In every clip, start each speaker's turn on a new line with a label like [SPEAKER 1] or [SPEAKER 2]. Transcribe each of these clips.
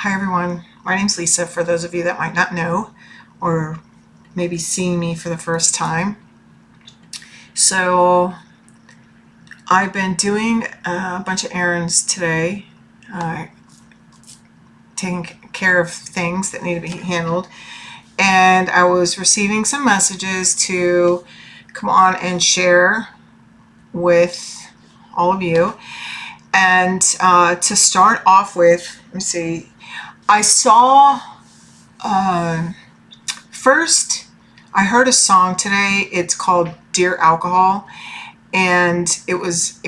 [SPEAKER 1] Hi everyone, my name's Lisa, for those of you that might not know or maybe seeing me for the first time. So I've been doing a bunch of errands today, taking care of things that need to be handled, and I was receiving some messages to come on and share with all of you. And to start off with, let me see, I saw first, I heard a song today. It's called Dear Alcohol, and it was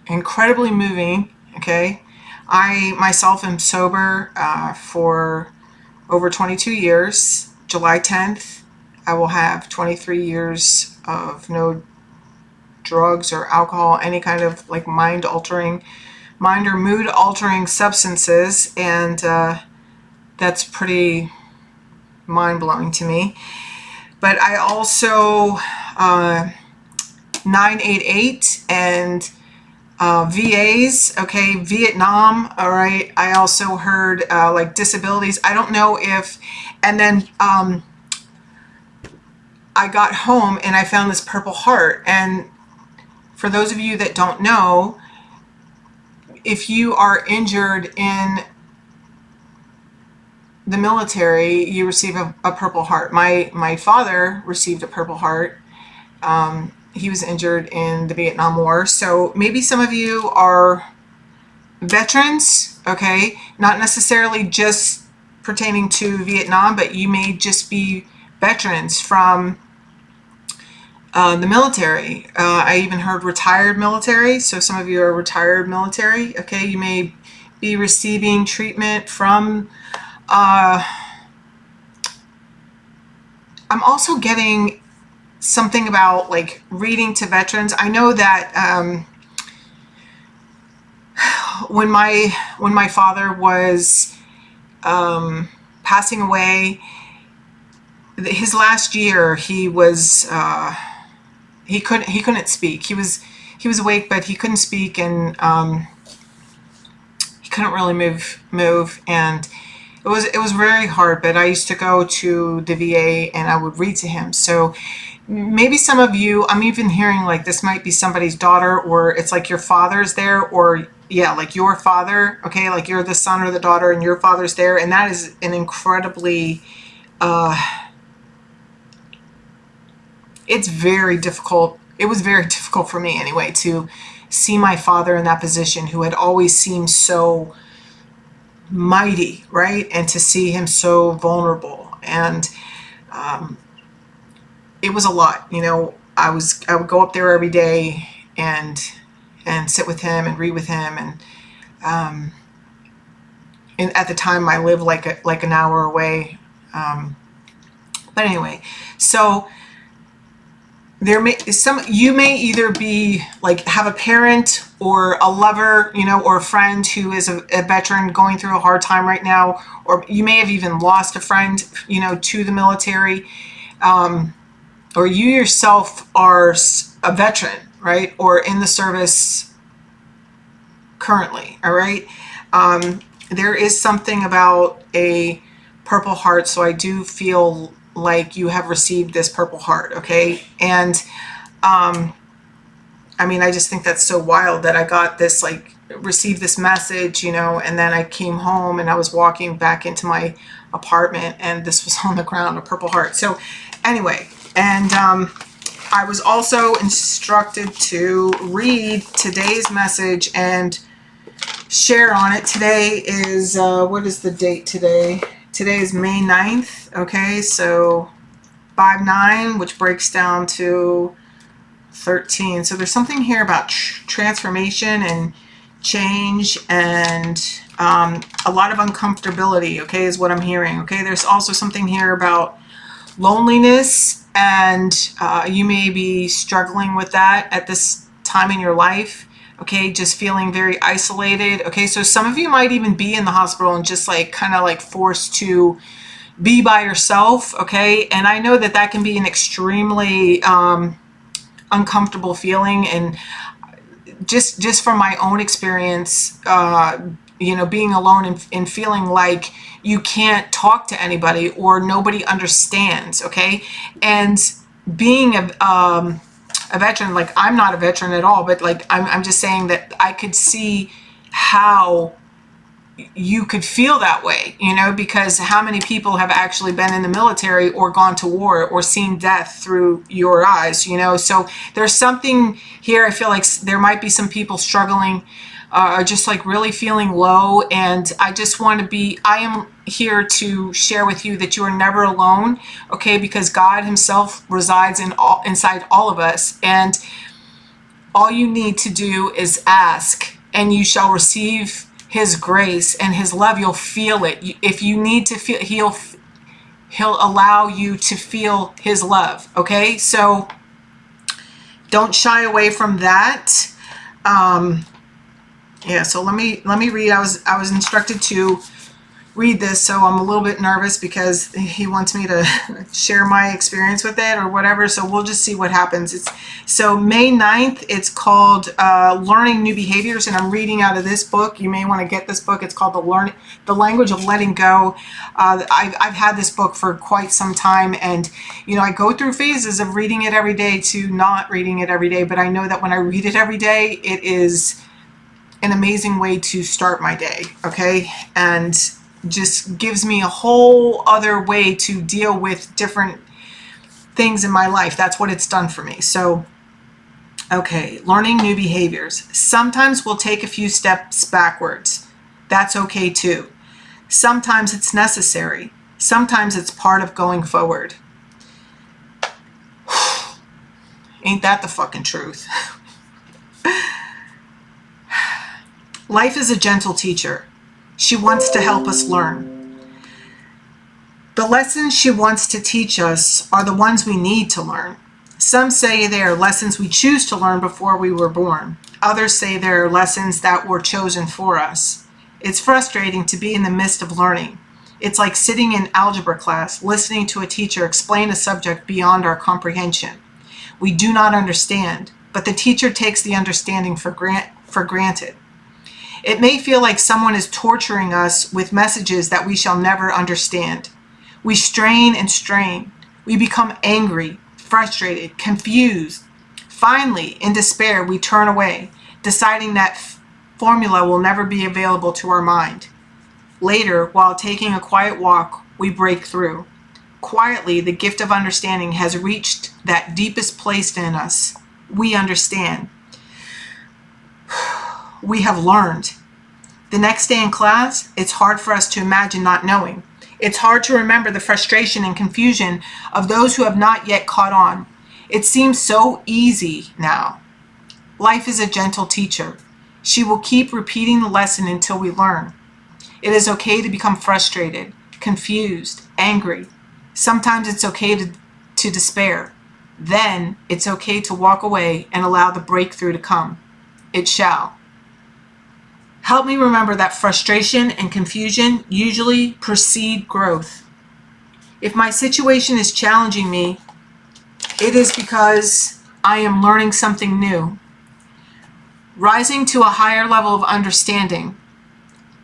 [SPEAKER 1] incredibly moving. Okay, I myself am sober for over 22 years. July 10th, I will have 23 years of no drugs or alcohol, any kind of like mind or mood altering substances, and that's pretty mind-blowing to me. But I also 988 and VAs, okay, Vietnam, all right. I also heard like disabilities. I don't know if, and then I got home and I found this Purple Heart. And for those of you that don't know, if you are injured in the military, you receive a Purple Heart. My father received a Purple Heart. He was injured in the Vietnam War. So maybe some of you are veterans, okay? Not necessarily just pertaining to Vietnam, but you may just be veterans from the military. I even heard retired military. So some of you are retired military, okay? You may be receiving treatment from I'm also getting something about like reading to veterans. I know that when my father was passing away, his last year, he was he couldn't speak. He was awake, but he couldn't speak, and he couldn't really move, and it was very hard. But I used to go to the VA and I would read to him. So maybe some of you, I'm even hearing like this might be somebody's daughter, or it's like your father's there, or yeah, like your father, okay, like you're the son or the daughter and your father's there, and that is an incredibly it's very difficult. It was very difficult for me anyway to see my father in that position, who had always seemed so mighty, right? And to see him so vulnerable. And it was a lot. You know, I would go up there every day and sit with him and read with him, and at the time I lived like an hour away. But anyway, so you may either be like have a parent or a lover, you know, or a friend who is a veteran going through a hard time right now, or you may have even lost a friend, you know, to the military, or you yourself are a veteran, right, or in the service currently. All right, there is something about a Purple Heart, so I do feel like you have received this Purple Heart, okay? And I mean, I just think that's so wild that I got this, like, received this message, you know, and then I came home and I was walking back into my apartment and this was on the ground, a Purple Heart. So anyway, and I was also instructed to read today's message and share on it. Today is, what is the date today? Today is May 9th, okay, so 5/9, which breaks down to 13. So there's something here about transformation and change, and a lot of uncomfortability, okay, is what I'm hearing, okay? There's also something here about loneliness, and you may be struggling with that at this time in your life. Okay, just feeling very isolated. Okay, so some of you might even be in the hospital and just like kind of like forced to be by yourself. Okay, and I know that that can be an extremely uncomfortable feeling, and just from my own experience, being alone and feeling like you can't talk to anybody or nobody understands, okay? And being a veteran, like I'm not a veteran at all, but like I'm just saying that I could see how you could feel that way, because how many people have actually been in the military or gone to war or seen death through your eyes, so there's something here. I feel like there might be some people struggling, or just like really feeling low, and I just want to I am here to share with you that you are never alone, okay, because God himself resides inside all of us, and all you need to do is ask and you shall receive his grace and his love. You'll feel it. If you need to feel, he'll allow you to feel his love. Okay, so don't shy away from that. Yeah, so let me read. I was instructed to read this, so I'm a little bit nervous because he wants me to share my experience with it or whatever, so we'll just see what happens. So May 9th, it's called Learning New Behaviors, and I'm reading out of this book. You may want to get this book. It's called The Language of Letting Go. I've had this book for quite some time, and I go through phases of reading it every day to not reading it every day, but I know that when I read it every day, it is an amazing way to start my day, okay? And just gives me a whole other way to deal with different things in my life. That's what it's done for me. So, okay, learning new behaviors. Sometimes we'll take a few steps backwards. That's okay too. Sometimes it's necessary. Sometimes it's part of going forward. Ain't that the fucking truth? Life is a gentle teacher. She wants to help us learn. The lessons she wants to teach us are the ones we need to learn. Some say they are lessons we choose to learn before we were born. Others say they are lessons that were chosen for us. It's frustrating to be in the midst of learning. It's like sitting in algebra class, listening to a teacher explain a subject beyond our comprehension. We do not understand, but the teacher takes the understanding for granted. It may feel like someone is torturing us with messages that we shall never understand. We strain and strain. We become angry, frustrated, confused. Finally, in despair, we turn away, deciding that formula will never be available to our mind. Later, while taking a quiet walk, we break through. Quietly, the gift of understanding has reached that deepest place in us. We understand. We have learned. The next day in class, it's hard for us to imagine not knowing. It's hard to remember the frustration and confusion of those who have not yet caught on. It seems so easy now. Life is a gentle teacher. She will keep repeating the lesson until we learn. It is okay to become frustrated, confused, angry. Sometimes it's okay to despair. Then it's okay to walk away and allow the breakthrough to come. It shall. Help me remember that frustration and confusion usually precede growth. If my situation is challenging me, it is because I am learning something new, rising to a higher level of understanding.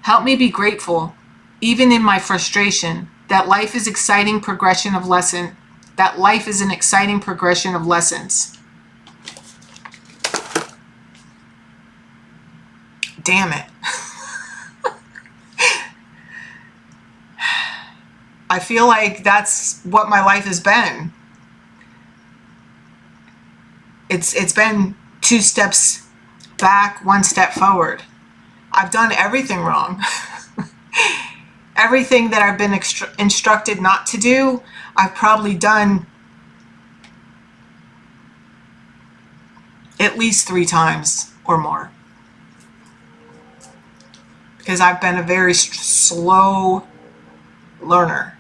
[SPEAKER 1] Help me be grateful, even in my frustration, that life is an exciting progression of lessons. Damn it. I feel like that's what my life has been. It's been 2 steps back, 1 step forward. I've done everything wrong. Everything that I've been instructed not to do, I've probably done at least 3 times or more. Because I've been a very slow learner.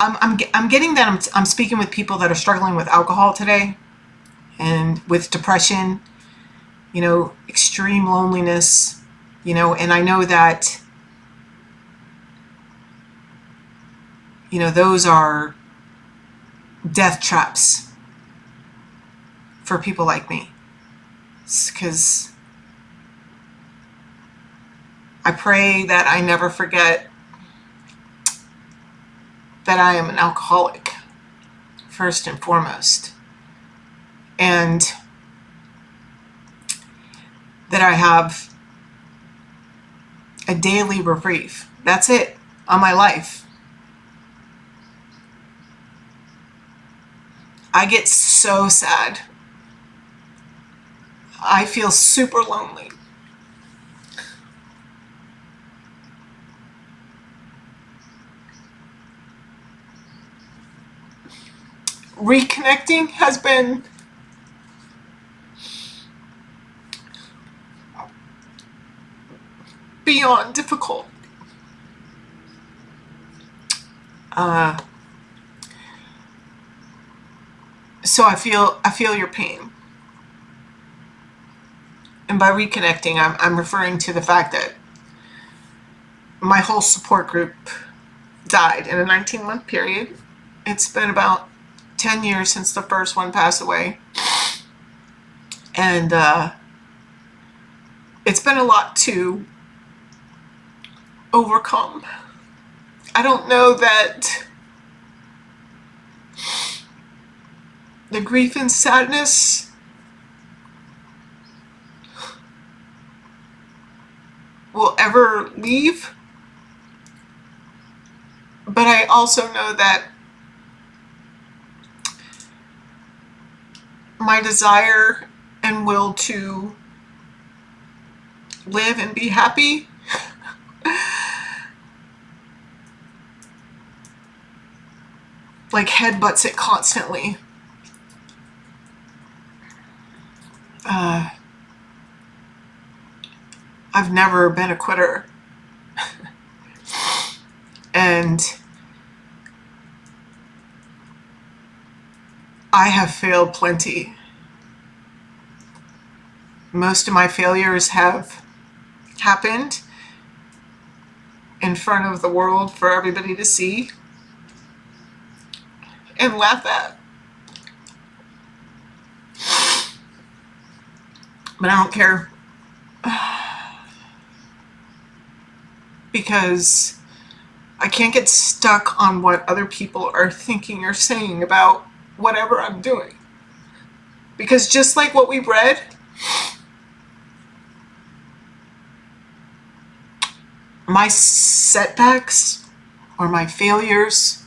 [SPEAKER 1] I'm getting that I'm speaking with people that are struggling with alcohol today and with depression, extreme loneliness, and I know that, those are death traps for people like me. Because I pray that I never forget that I am an alcoholic, first and foremost, and that I have a daily reprieve. That's it on my life. I get so sad. I feel super lonely. Reconnecting has been beyond difficult. So I feel your pain. And by reconnecting, I'm referring to the fact that my whole support group died in a 19-month period. It's been about 10 years since the first one passed away. And it's been a lot to overcome. I don't know that the grief and sadness will ever leave. But I also know that my desire and will to live and be happy like headbutts it constantly. I've never been a quitter. And I have failed plenty. Most of my failures have happened in front of the world for everybody to see and laugh at. But I don't care. Because I can't get stuck on what other people are thinking or saying about whatever I'm doing. Because just like what we read, my setbacks or my failures,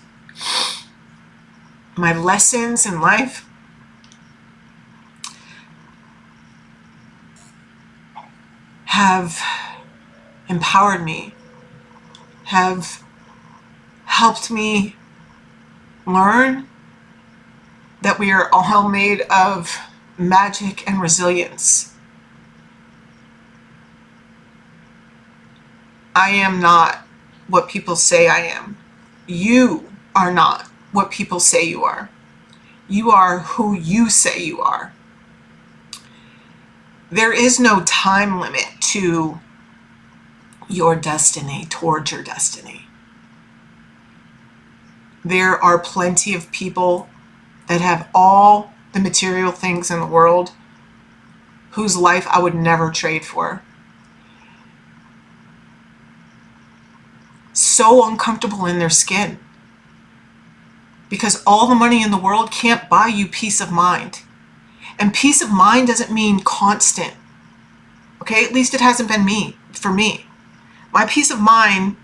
[SPEAKER 1] my lessons in life, have empowered me, have helped me learn that we are all made of magic and resilience. I am not what people say I am. You are not what people say you are. You are who you say you are. There is no time limit to your destiny, towards your destiny. There are plenty of people that have all the material things in the world whose life I would never trade for. So uncomfortable in their skin because all the money in the world can't buy you peace of mind. And peace of mind doesn't mean constant. Okay, at least it hasn't been for me. My peace of mind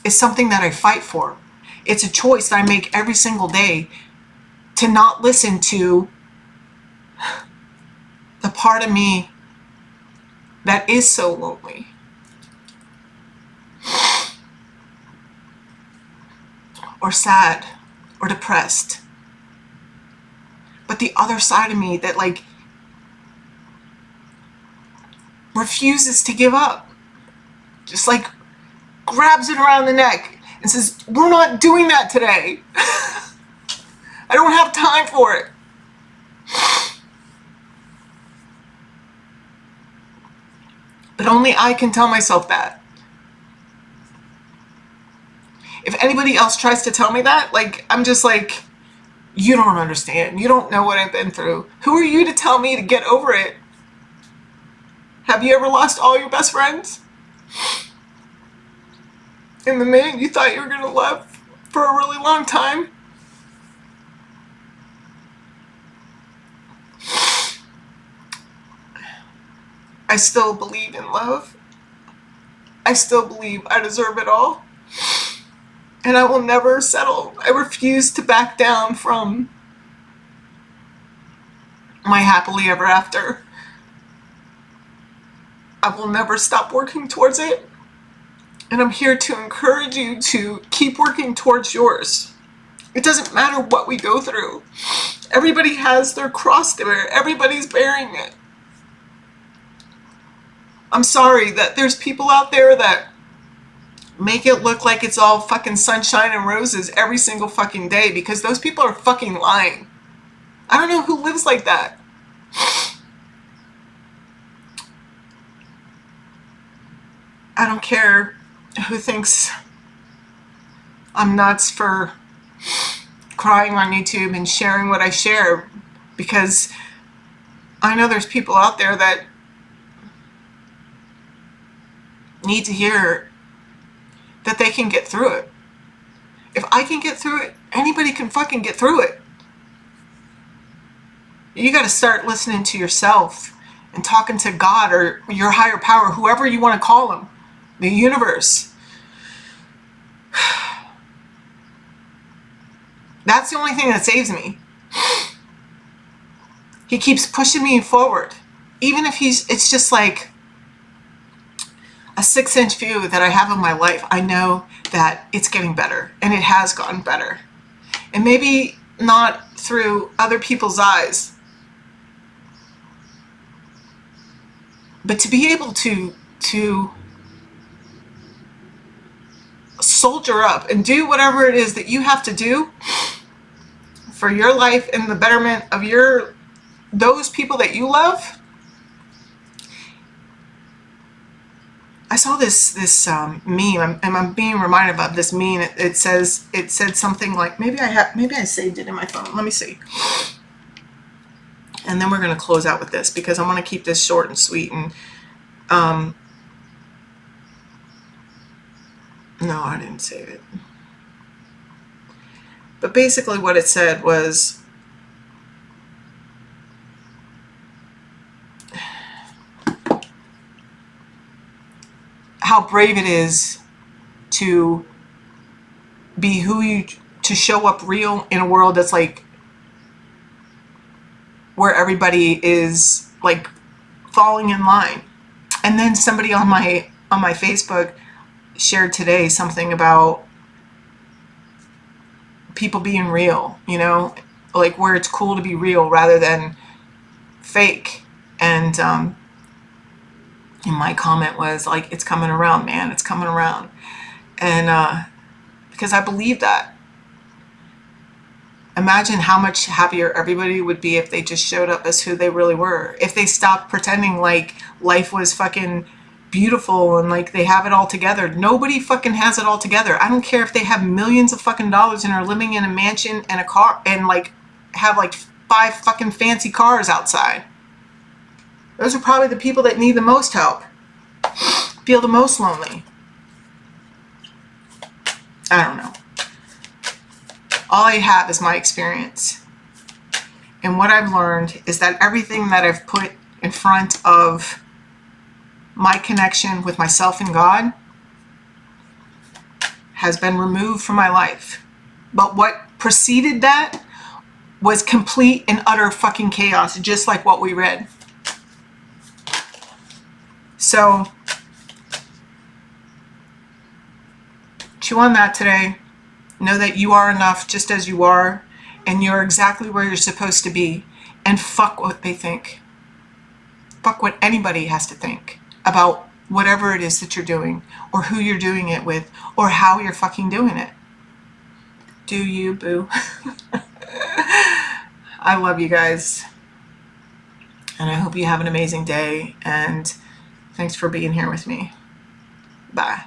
[SPEAKER 1] is something that I fight for. It's a choice that I make every single day to not listen to the part of me that is so lonely. Or sad or depressed. But the other side of me that refuses to give up. Just grabs it around the neck and says, we're not doing that today. I don't have time for it. But only I can tell myself that. If anybody else tries to tell me that, I'm just you don't understand. You don't know what I've been through. Who are you to tell me to get over it? Have you ever lost all your best friends? And the man you thought you were going to love for a really long time, I still believe in love. I still believe I deserve it all. And I will never settle. I refuse to back down from my happily ever after. I will never stop working towards it. And I'm here to encourage you to keep working towards yours. It doesn't matter what we go through. Everybody has their cross to bear. Everybody's bearing it. I'm sorry that there's people out there that make it look like it's all fucking sunshine and roses every single fucking day, because those people are fucking lying. I don't know who lives like that. I don't care who thinks I'm nuts for crying on YouTube and sharing what I share, because I know there's people out there that need to hear that they can get through it. If I can get through it, anybody can fucking get through it. You got to start listening to yourself and talking to God or your higher power, whoever you want to call him, the universe. That's the only thing that saves me. He keeps pushing me forward. Even if it's just like a 6-inch view that I have of my life, I know that it's getting better, and it has gotten better. And maybe not through other people's eyes, but to be able to soldier up and do whatever it is that you have to do for your life and the betterment of those people that you love. I saw this meme, and I'm being reminded of this meme. It said something like, maybe I saved it in my phone. Let me see. And then we're going to close out with this, because I want to keep this short and sweet. And no, I didn't save it. But basically what it said was, how brave it is to be to show up real in a world that's like, where everybody is like falling in line. And then somebody on my Facebook shared today something about people being real, like where it's cool to be real rather than fake. And my comment was like, it's coming around, man. It's coming around. And because I believe that. Imagine how much happier everybody would be if they just showed up as who they really were. If they stopped pretending like life was fucking beautiful and like they have it all together. Nobody fucking has it all together. I don't care if they have millions of fucking dollars and are living in a mansion and a car and like have like 5 fucking fancy cars outside. Those are probably the people that need the most help, feel the most lonely. I don't know. All I have is my experience. And what I've learned is that everything that I've put in front of my connection with myself and God has been removed from my life. But what preceded that was complete and utter fucking chaos, just like what we read. So, chew on that today. Know that you are enough just as you are, and you're exactly where you're supposed to be. And fuck what they think. Fuck what anybody has to think about whatever it is that you're doing, or who you're doing it with, or how you're fucking doing it. Do you, boo? I love you guys. And I hope you have an amazing day. And thanks for being here with me. Bye.